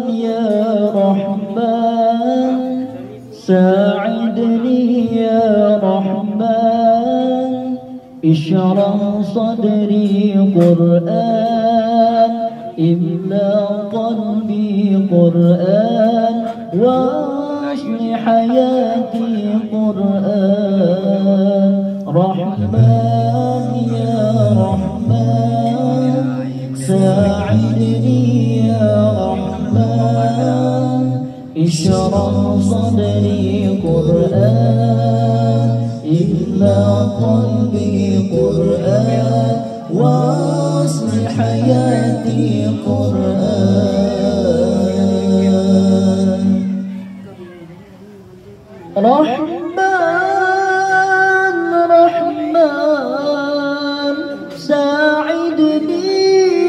يا رحمن ساعدني يا رحمن اشرح صدري قرآن املأ قلبي قرآن واصلح حياتي قرآن رحمن يا رحمن ساعدني يا رحمن اشرح صدري قرآن املأ قلبي قرآن واصلح حياتي قرآن رحمن رحمن ساعدني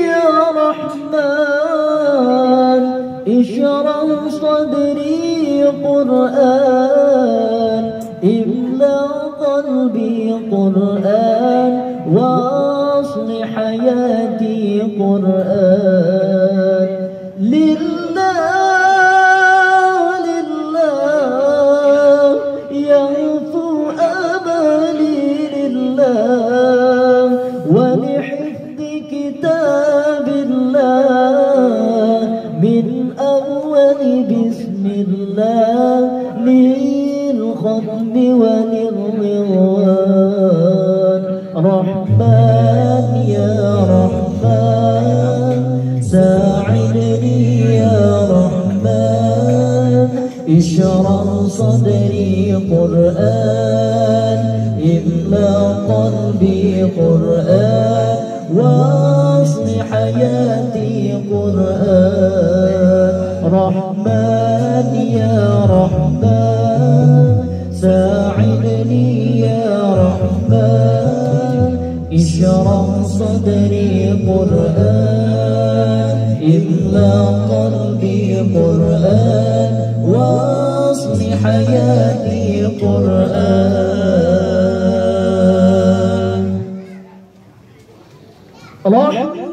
يا رحمن اشرح صدري قرآن املأ قلبي قرآن واصلح حياتي قرآن لله لله يغفو أملي لله ولحفظ كتاب الله من أول بسم الله للختم وللرضوان رحمن يا رحمن ساعدني يا رحمن اشرح صدري قرآن املأ قلبي قرآن واصلح حياتي قرآن رحمن يا رحمن ساعدني يا رحمن اشرح صدري قرآن املأ قلبي قرآن واصلح حياتي قرآن رحمن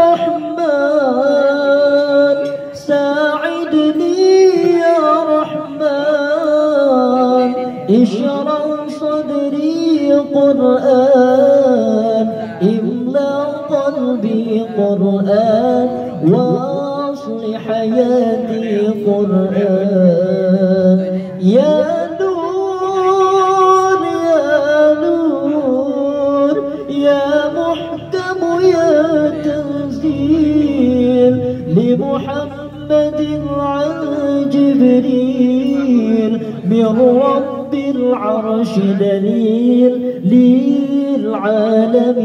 رحمن ساعدني يا رحمن اشرح صدري قرآن املأ قلبي قرآن واصلح حياتي قرآن يا نور يا نور يا محكم يا تنزيل لمحمد عن جبريل من رب العرش دليل للعالم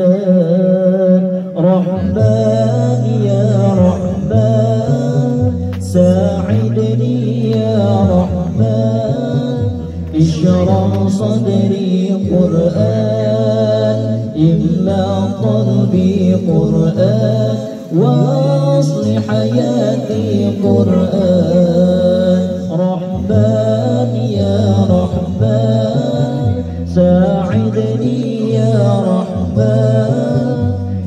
والإنسان رحمن يا رحمن ساعدني يا رحمن اشرح صدري قرآن املأ قلبي قرآن واصلح حياتي قرآن رحمن يا رحمن ساعدني يا رحمن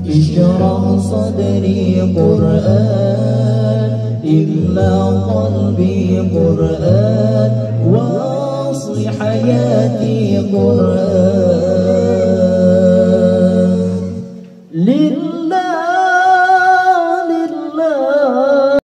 اشرح صدري قرآن املأ قلبي قرآن واصلح حياتي قرآن